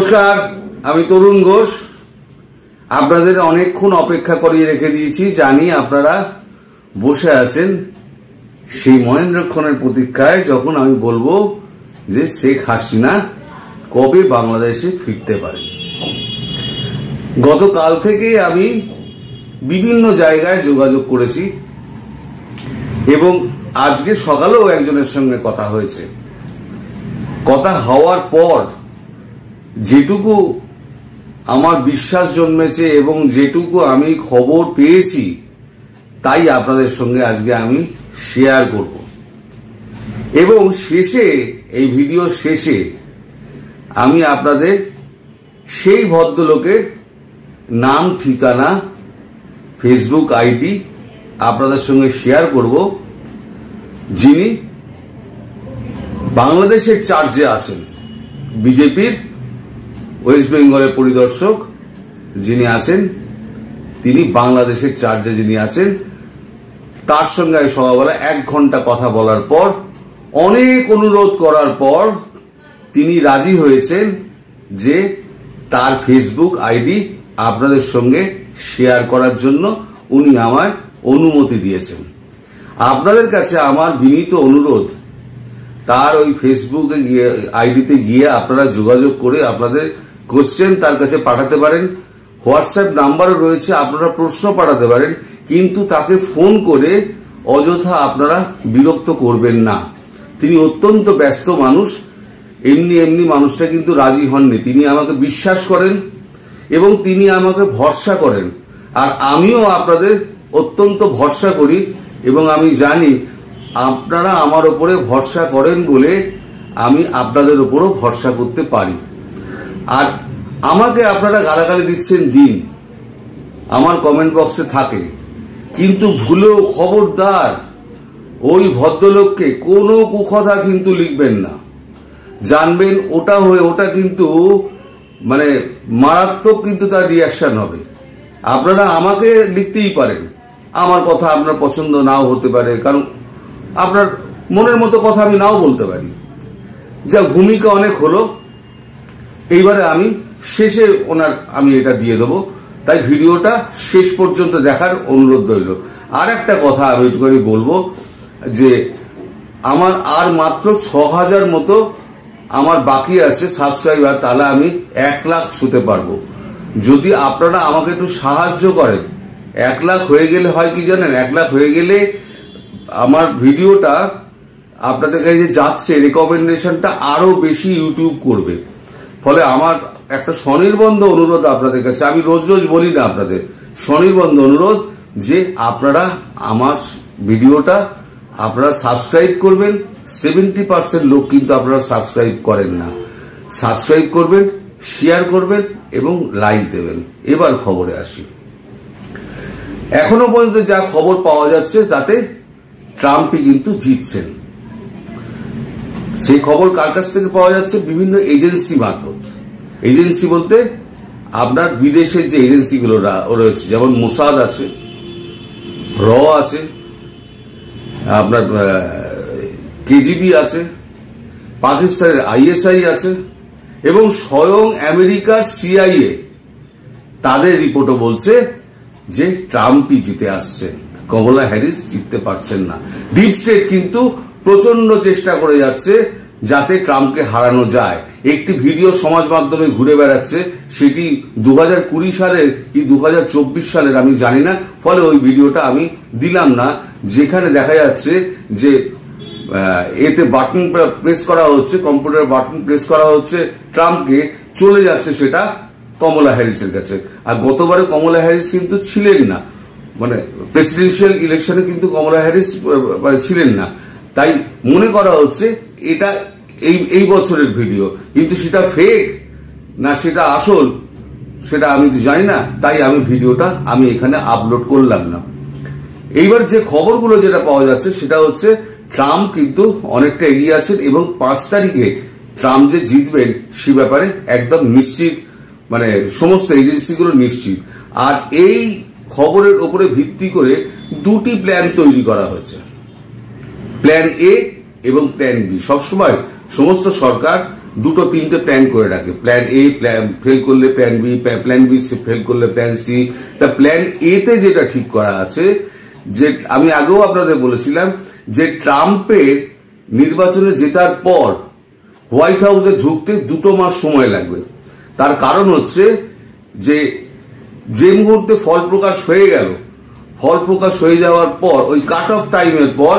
নমস্কার, আমি তরুণ ঘোষ। আপনাদের অনেকক্ষণ অপেক্ষা করিয়ে রেখে দিয়েছি। জানি আপনারা বসে আছেন সেই মহেন্দ্রক্ষণের প্রতীক্ষায়, যখন আমি বলবো যে শেখ হাসিনা কবে বাংলাদেশে ফিরতে পারে। গতকাল থেকে আমি বিভিন্ন জায়গায় যোগাযোগ করেছি এবং আজকে সকালেও একজনের সঙ্গে কথা হয়েছে। কথা হওয়ার পর যেটুকু আমার বিশ্বাস জন্মেছে এবং যেটুকু আমি খবর পেয়েছি তাই আপনাদের সঙ্গে আজকে আমি শেয়ার করব। এবং শেষে, এই ভিডিও শেষে আমি আপনাদের সেই ভদ্রলোকের নাম, ঠিকানা, ফেসবুক আইডি আপনাদের সঙ্গে শেয়ার করব, যিনি বাংলাদেশের চার্জে আছেন। বিজেপির ওয়েস্ট বেঙ্গলের পরিদর্শক যিনি আছেন, তিনি বাংলাদেশের চার্জে যিনি আছেন, তার সঙ্গে সকালবেলা 1 ঘন্টা কথা বলার পর, অনেক অনুরোধ করার পর তিনি রাজি হয়েছেন যে তার ফেসবুক আইডি আপনাদের সঙ্গে শেয়ার করার জন্য উনি আমায় অনুমতি দিয়েছেন। আপনাদের কাছে আমার বিনীত অনুরোধ, তার ওই ফেসবুক আইডিতে গিয়ে আপনারা যোগাযোগ করে আপনাদের কোশ্চেন তার কাছে পাঠাতে পারেন। হোয়াটসঅ্যাপ নাম্বারও রয়েছে, আপনারা প্রশ্ন পাঠাতে পারেন, কিন্তু তাকে ফোন করে অযথা আপনারা বিরক্ত করবেন না। তিনি অত্যন্ত ব্যস্ত মানুষ। এমনি মানুষটা কিন্তু রাজি হননি। তিনি আমাকে বিশ্বাস করেন এবং তিনি আমাকে ভরসা করেন, আর আমিও আপনাদের অত্যন্ত ভরসা করি এবং আমি জানি আপনারা আমার উপরে ভরসা করেন বলে আমি আপনাদের উপরও ভরসা করতে পারি। আর আমাকে আপনারা গালাগালি দিচ্ছেন দিন, আমার কমেন্ট বক্সে থাকে, কিন্তু ভুলেও খবরদার ওই ভদ্রলোককে কোনো কুকথা কিন্তু লিখবেন না। জানবেন ওটা কিন্তু মানে মারাত্মক কিন্তু তার রিয়াকশন হবে। আপনারা আমাকে লিখতেই পারেন, আমার কথা আপনার পছন্দ নাও হতে পারে, কারণ আপনার মনের মতো কথা আমি নাও বলতে পারি। যা ভূমিকা অনেক হলো, এইবারে আমি শেষে আমি এটা দিয়ে দেবো, তাই ভিডিওটা শেষ পর্যন্ত দেখার অনুরোধ রইল। আর একটা কথা আমি একটুখানি বলবো যে আমার আর মাত্র 6000 মতো আমার বাকি আছে সাবস্ক্রাইবার, তাহলে আমি 1 লাখ ছুঁতে পারবো। যদি আপনারা আমাকে একটু সাহায্য করেন, 1 লাখ হয়ে গেলে হয় কি জানেন, 1 লাখ হয়ে গেলে আমার ভিডিওটা আপনাদের কাছে যাচ্ছে, রেকমেন্ডেশনটা আরো বেশি ইউটিউব করবে। ফলে আমার একটা স্বনির্বন্ধ অনুরোধ আপনাদের কাছে, আমি রোজ বলি না আপনাদের, স্বনির্বন্ধ অনুরোধ যে আপনারা আমার ভিডিওটা আপনারা সাবস্ক্রাইব করবেন। 70% লোক কিন্তু আপনারা সাবস্ক্রাইব করেন না। সাবস্ক্রাইব করবেন, শেয়ার করবেন এবং লাইক দেবেন। এবার খবরে আসি। এখনো পর্যন্ত যা খবর পাওয়া যাচ্ছে তাতে ট্রাম্পই কিন্তু জিতছেন। সেই খবর কার কাছ থেকে পাওয়া যাচ্ছে? বিভিন্ন এজেন্সি মারফত। এজেন্সি বলতে আপনার বিদেশের যে এজেন্সিগুলো রয়েছে, যেমন মোসাদ আছে, র আছে, আপনার কেজিবি আছে, পাকিস্তানের ISI আছে এবং স্বয়ং আমেরিকার CIA, তাদের রিপোর্টও বলছে যে ট্রাম্পই জিতে আসছেন, কমলা হ্যারিস জিততে পারছেন না। ডিপ স্টেট কিন্তু প্রচন্ড চেষ্টা করে যাচ্ছে যাতে ট্রাম্পকে হারানো যায়। একটি ভিডিও সমাজ মাধ্যমে ঘুরে বেড়াচ্ছে, সেটি 2020 সালের কি 2024 সালের আমি জানি না, ফলে ওই ভিডিওটা আমি দিলাম না, যেখানে দেখা যাচ্ছে যে এতে বাটন প্রেস করা হচ্ছে, কম্পিউটার বাটন প্রেস করা হচ্ছে, ট্রাম্পকে চলে যাচ্ছে সেটা কমলা হ্যারিসের কাছে। আর গতবারে কমলা হ্যারিস কিন্তু ছিলেন না, মানে প্রেসিডেন্সিয়াল ইলেকশনে কিন্তু কমলা হ্যারিস ছিলেন না, তাই মনে করা হচ্ছে এটা এই বছরের ভিডিও, কিন্তু সেটা ফেক না সেটা আসল সেটা আমি জানি না, তাই আমি ভিডিওটা আমি এখানে আপলোড করলাম না। এইবার যে খবরগুলো যেটা পাওয়া যাচ্ছে সেটা হচ্ছে ট্রাম্প কিন্তু অনেকটা এগিয়ে আছেন এবং 5 তারিখে ট্রাম্প যে জিতবেন সে ব্যাপারে একদম নিশ্চিত, মানে সমস্ত এজেন্সিগুলো নিশ্চিত। আর এই খবরের উপরে ভিত্তি করে 2টি প্ল্যান তৈরি করা হয়েছে, প্ল্যান A এবং প্ল্যান B। সবসময় সমস্ত সরকার দুটো তিনটে প্ল্যান করে রাখে। প্ল্যান এ ফেল করলে plan B, plan B fail করলে প্ল্যান সি। তা প্ল্যান এ তে যেটা ঠিক করা আছে, যে আমি আগেও আপনাদের বলেছিলাম যে ট্রাম্পের নির্বাচনে জেতার পর হোয়াইট হাউসে ঢুকতে 2 মাস সময় লাগবে। তার কারণ হচ্ছে যে মুহূর্তে ফল প্রকাশ হয়ে গেল, ফল প্রকাশ হয়ে যাওয়ার পর ওই কাট অফ টাইমের পর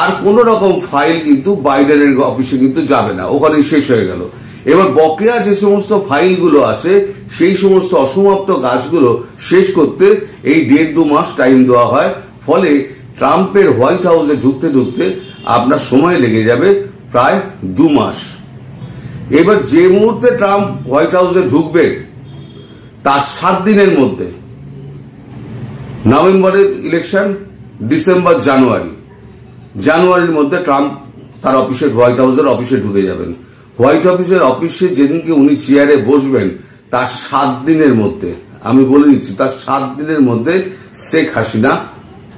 আর কোন রকম ফাইল কিন্তু বাইডেনের অফিসে কিন্তু যাবে না, ওখানে শেষ হয়ে গেল। এবার বকেয়া যে সমস্ত ফাইলগুলো আছে সেই সমস্ত অসমাপ্ত কাজগুলো শেষ করতে এই 1.5-2 মাস টাইম দেওয়া হয়। ফলে ট্রাম্পের হোয়াইট হাউসে ঢুকতে ঢুকতে আপনার সময় লেগে যাবে প্রায় 2 মাস। এবার যে মুহূর্তে ট্রাম্প হোয়াইট হাউসে ঢুকবে তার 7 দিনের মধ্যে, নভেম্বরের ইলেকশন, ডিসেম্বর জানুয়ারির মধ্যে ট্রাম্প তার অফিসে, হোয়াইট হাউসের অফিসে ঢুকে যাবেন। হোয়াইট হাউসের অফিসে যেদিনকে উনি চেয়ারে বসবেন তার 7 দিনের মধ্যে, আমি বলে দিচ্ছি, তার 7 দিনের মধ্যে শেখ হাসিনা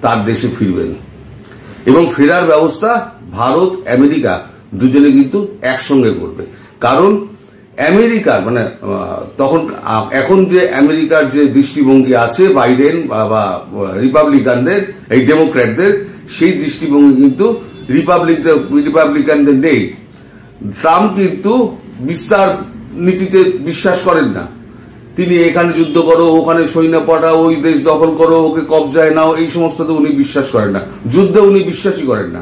তার দেশে ফিরবেন। এবং ফেরার ব্যবস্থা ভারত আমেরিকা দুজনে কিন্তু একসঙ্গে করবে। কারণ আমেরিকার মানে তখন এখন যে আমেরিকার যে দৃষ্টিভঙ্গি আছে বাইডেন বা রিপাবলিকানদের, এই ডেমোক্র্যাটদের, সেই দৃষ্টিভঙ্গি কিন্তু রিপাবলিকানদের নেই। ট্রাম্প কিন্তু বিস্তার নীতিতে বিশ্বাস করেন না। তিনি এখানে যুদ্ধ করো, ওখানে সৈন্য পাঠাও, ওই দেশ দখল করো, ওকে কবজায় নাও, এই সমস্ততে উনি বিশ্বাস করেন না। যুদ্ধে উনি বিশ্বাসই করেন না।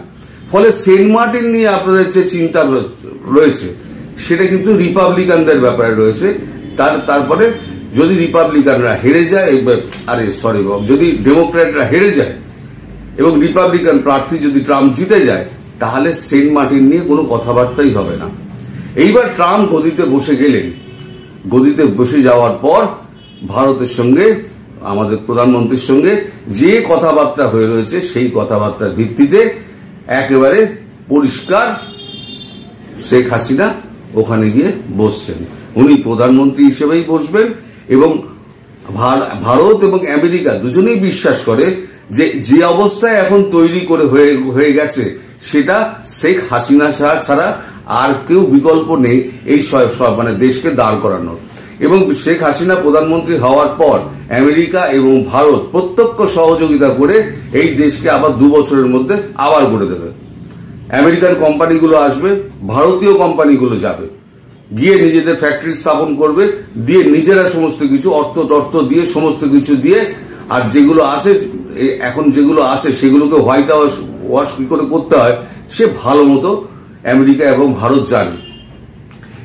ফলে সেন্ট মার্টিন নিয়ে আপনাদের যে চিন্তা রয়েছে সেটা কিন্তু রিপাবলিকানদের ব্যাপারে রয়েছে। তারপরে যদি রিপাবলিকানরা হেরে যায়, যদি ডেমোক্র্যাটরা হেরে যায় এবং রিপাবলিকান প্রার্থী যদি ট্রাম্প জিতে যায়, তাহলে সেন্ট মার্টিন নিয়ে কোনো কথাবার্তাই হবে না। এইবার ট্রাম্প গদিতে বসে গেলেন। গদিতে বসে যাওয়ার পর ভারতের সঙ্গে, আমাদের প্রধানমন্ত্রীর সঙ্গে যে কথাবার্তা হয়ে রয়েছে সেই কথাবার্তার ভিত্তিতে একেবারে পরিষ্কার শেখ হাসিনা ওখানে গিয়ে বসছেন। উনি প্রধানমন্ত্রী হিসেবেই বসবেন। এবং ভারত এবং আমেরিকা দুজনেই বিশ্বাস করে যে অবস্থায় এখন তৈরি করে হয়ে গেছে সেটা শেখ হাসিনা ছাড়া আর কেউ বিকল্প নেই এই মানে দেশকে দাঁড় করানোর। এবং শেখ হাসিনা প্রধানমন্ত্রী হওয়ার পর আমেরিকা এবং ভারত প্রত্যক্ষ সহযোগিতা করে এই দেশকে আবার 2 বছরের মধ্যে আবার গড়ে দেবে। আমেরিকান কোম্পানিগুলো আসবে, ভারতীয় কোম্পানিগুলো যাবে, গিয়ে নিজেদের ফ্যাক্টরি স্থাপন করবে, দিয়ে নিজেরা সমস্ত কিছু অর্থ দিয়ে সমস্ত কিছু দিয়ে, আর যেগুলো আছে এখন যেগুলো আছে সেগুলোকে হোয়াইট হাউস ওয়াশ কি করে করতে হয় সে ভালো মতো আমেরিকা এবং ভারত জানে।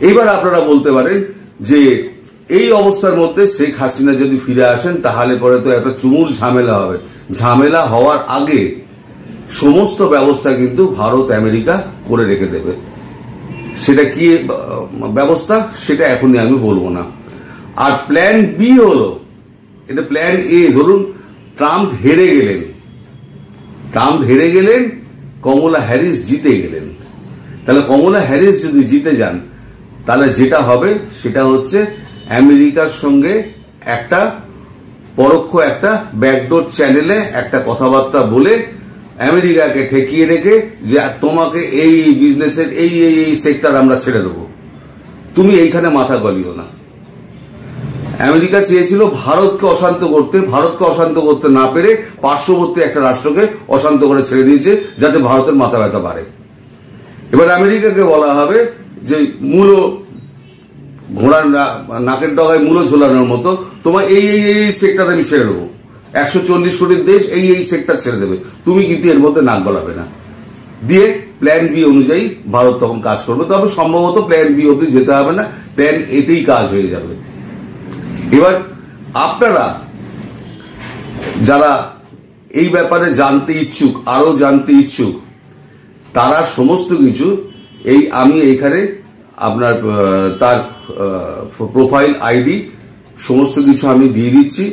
এইবার আপনারা বলতে পারেন যে এই অবস্থার মধ্যে শেখ হাসিনা যদি ফিরে আসেন তাহলে পরে তো একটা চুমুল ঝামেলা হবে। ঝামেলা হওয়ার আগে সমস্ত ব্যবস্থা কিন্তু ভারত আমেরিকা করে রেখে দেবে। সেটা কি ব্যবস্থা সেটা এখনই আমি বলবো না। আর প্ল্যান বি হলো, এটা প্ল্যান এ, ধরুন ট্রাম্প হেরে গেলেন, কমলা হ্যারিস জিতে গেলেন। তাহলে কমলা হ্যারিস যদি জিতে যান তাহলে যেটা হবে সেটা হচ্ছে আমেরিকার সঙ্গে একটা পরোক্ষ একটা ব্যাকডোর চ্যানেলে একটা কথাবার্তা বলে আমেরিকাকে ঠেকিয়ে রেখে যে তোমাকে এই বিজনেসের এই সেক্টর আমরা ছেড়ে দেবো, তুমি এইখানে মাথা গলিও না। আমেরিকা চেয়েছিল ভারতকে অশান্ত করতে না পেরে পার্শ্ববর্তী একটা রাষ্ট্রকে অশান্ত করে ছেড়ে দিয়েছে যাতে ভারতের মাথা ব্যথা বাড়ে। এবার আমেরিকাকে বলা হবে যে মূলো ঘোড়ার নাকের ডগায় মূলো ঝোলানোর মতো তোমার এই সেক্টর আমি ছেড়ে দেবো, 140 কোটির দেশ এই সেক্টর ছেড়ে দেবে, তুমি কিন্তু এর মধ্যে নাক গলাবে না। দিয়ে প্ল্যান বি অনুযায়ী ভারত তখন কাজ করবে। তবে সম্ভবত প্ল্যান বি অব্দি যেতে হবে না, প্ল্যান এতেই কাজ হয়ে যাবে। এবার আপনারা যারা এই ব্যাপারে আরো জানতে ইচ্ছুক তারা সমস্ত কিছু আমি এইখানে আপনার তার প্রোফাইল আইডি সমস্ত কিছু আমি দিয়ে দিচ্ছি।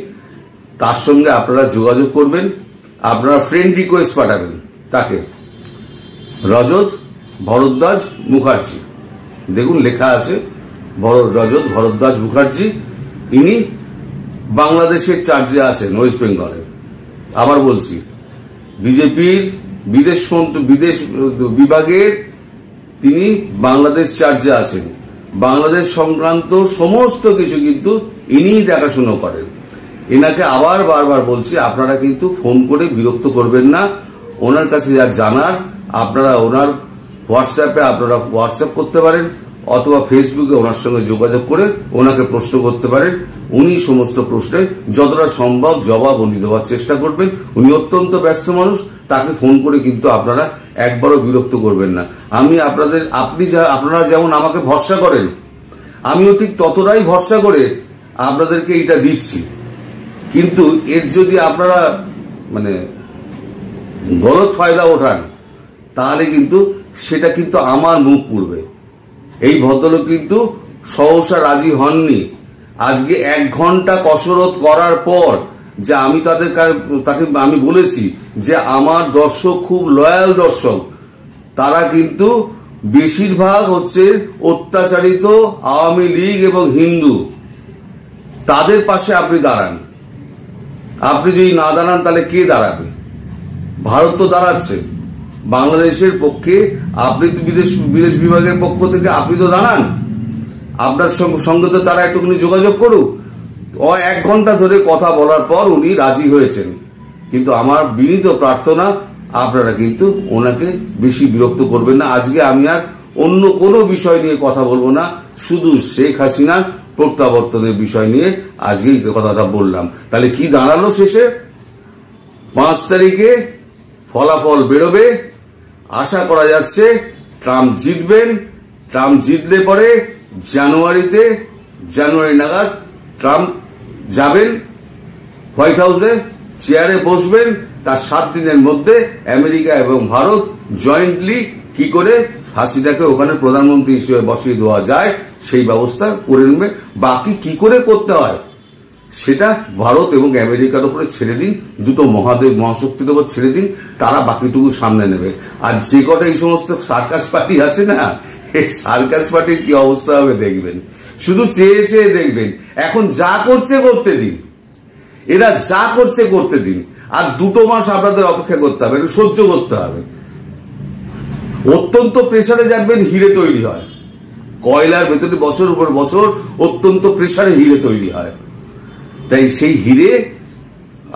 তার সঙ্গে আপনারা যোগাযোগ করবেন, আপনারা ফ্রেন্ড রিকোয়েস্ট পাঠাবেন তাকে, রজত ভরদ্বাজ মুখার্জি, দেখুন লেখা আছে রজত ভরদ্বাজ মুখার্জি। ইনি বাংলাদেশের চার্জে আছেন ওয়েস্ট বেঙ্গলে। আবার বলছি, বিজেপির বিদেশ বিভাগের তিনি বাংলাদেশ চার্জে আছেন। বাংলাদেশ সংক্রান্ত সমস্ত কিছু কিন্তু ইনিই দেখাশুনো করেন। এনাকে আবার বারবার বলছি, আপনারা কিন্তু ফোন করে বিরক্ত করবেন না। ওনার কাছে যা জানার আপনারা ওনার হোয়াটসঅ্যাপে আপনারা হোয়াটসঅ্যাপ করতে পারেন, অথবা ফেসবুকে ওনার সঙ্গে যোগাযোগ করে ওনাকে প্রশ্ন করতে পারেন। উনি সমস্ত প্রশ্নের যতটা সম্ভব জবাব উনি দেওয়ার চেষ্টা করবেন। উনি অত্যন্ত ব্যস্ত মানুষ, তাকে ফোন করে কিন্তু আপনারা একবারও বিরক্ত করবেন না। আপনারা যেমন আমাকে ভরসা করেন, আমিও ঠিক ততটাই ভরসা করে আপনাদেরকে এটা দিচ্ছি। কিন্তু এর যদি আপনারা গলত ফায়দা ওঠান, তাহলে কিন্তু সেটা কিন্তু আমার মুখ পুড়বে। এই ভদ্রলোক কিন্তু সহসা রাজি হননি। আজকে 1 ঘন্টা কসরত করার পর যে আমি তাকে আমি বলেছি যে আমার দর্শক খুব লয়াল দর্শক, তারা কিন্তু বেশিরভাগ হচ্ছে অত্যাচারিত আওয়ামী লীগ এবং হিন্দু, তাদের পাশে আপনি দাঁড়ান। আপনি যদি না দাঁড়ান তাহলে কে দাঁড়াবে? ভারত তো দাঁড়াচ্ছে বাংলাদেশের পক্ষে, আপনি তো বিদেশ বিভাগের পক্ষ থেকে আপনি তো দাঁড়ান। আপনার সঙ্গে তো তারা একটুখানি যোগাযোগ করুক। 1 ঘন্টা ধরে কথা বলার পর উনি রাজি হয়েছেন। কিন্তু আমার বিনীত প্রার্থনা, আপনারা কিন্তু ওনাকে বেশি বিরক্ত করবেন না। আজকে আমি আর অন্য কোনো বিষয় নিয়ে কথা বলবো না, শুধু শেখ হাসিনার প্রত্যাবর্তনের বিষয় নিয়ে আজকে কথাটা বললাম। তাহলে কি দাঁড়ালো শেষে? 5 তারিখে ফলাফল বেরোবে। আশা করা যাচ্ছে ট্রাম্প জিতবেন। ট্রাম্প জিতলে পরে জানুয়ারি নাগাদ ট্রাম্প যাবেন হোয়াইট হাউসে, চেয়ারে বসবেন। তার 7 দিনের মধ্যে আমেরিকা এবং ভারত জয়েন্টলি কি করে হাসিনাকে ওখানে প্রধানমন্ত্রী হিসেবে বসিয়ে দেওয়া যায় সেই ব্যবস্থা করে নেবে। বাকি কি করে করতে হয় সেটা ভারত এবং আমেরিকার উপরে ছেড়ে দিন, দুটো মহাশক্তির উপর ছেড়ে দিন, তারা বাকিটুকু সামনে নেবে। আর যে কটা এই সমস্ত সার্কাস পার্টি আছে না, এই সার্কাস পার্টির কি অবস্থা হবে দেখবেন। শুধু চেয়ে চেয়ে দেখবেন। এখন যা করছে করতে দিন, এরা যা করছে করতে দিন। আর 2 মাস আপনাদের অপেক্ষা করতে হবে, সহ্য করতে হবে। অত্যন্ত প্রেসারে জানবেন হিরে তৈরি হয়, কয়লার ভেতরে বছর উপর বছর অত্যন্ত প্রেসারে হিরে তৈরি হয়। তাই সেই হিরে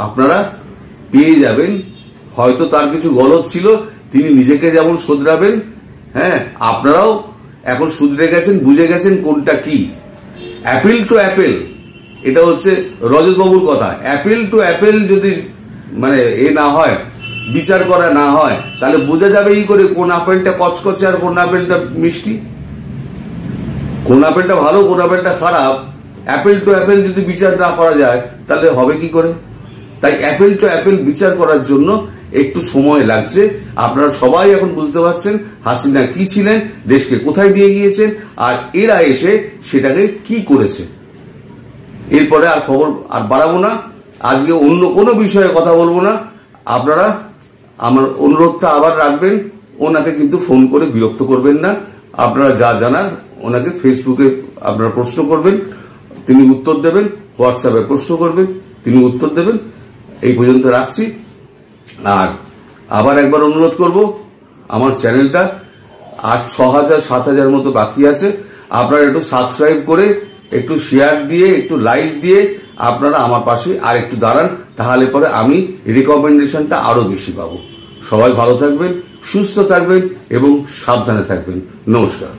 আপনারা পেয়ে যাবেন। হয়তো তার কিছু গলত ছিল, তিনি নিজেকে যেমন শুধরাবেন, হ্যাঁ আপনারাও এখন শুধরে গেছেন, বুঝে গেছেন কোনটা কি। অ্যাপেল টু অ্যাপেল, এটা হচ্ছে রজতবাবুর কথা। অ্যাপেল টু অ্যাপেল যদি না হয়, বিচার করা না হয়, তাহলে বোঝা যাবে এই করে কোন আপেলটা কচকচে আর কোন আপেলটা মিষ্টি, কোন আপেলটা ভালো কোন আপেলটা খারাপ। অ্যাপেল টু অ্যাপেল যদি বিচার না করা যায় তাহলে হবে কি করে? তাই অ্যাপেল টু অ্যাপেল বিচার করার জন্য একটু সময় লাগছে। আপনারা সবাই এখন বুঝতে পারছেন হাসিনা কি ছিলেন, দেশকে কোথায় নিয়ে গিয়েছেন, আর এরা এসে সেটাকে কি করেছে। এরপরে আর খবর আর বাড়াবো না, আজকে অন্য কোনো বিষয়ে কথা বলবো না। আপনারা আমার অনুরোধটা আবার রাখবেন, ওনাকে কিন্তু ফোন করে বিরক্ত করবেন না। আপনারা যা জানার ওনাকে ফেসবুকে আপনারা প্রশ্ন করবেন, তিনি উত্তর দেবেন। হোয়াটসঅ্যাপে প্রশ্ন করবেন, তিনি উত্তর দেবেন। এই পর্যন্ত রাখছি। আর আবার একবার অনুরোধ করব, আমার চ্যানেলটা আর 6000-7000 মতো বাকি আছে। আপনারা একটু সাবস্ক্রাইব করে, একটু শেয়ার দিয়ে, একটু লাইক দিয়ে আপনারা আমার পাশে আর একটু দাঁড়ান, তাহলে পরে আমি রিকমেন্ডেশনটা আরো বেশি পাবো। সবাই ভালো থাকবেন, সুস্থ থাকবেন এবং সাবধানে থাকবেন। নমস্কার।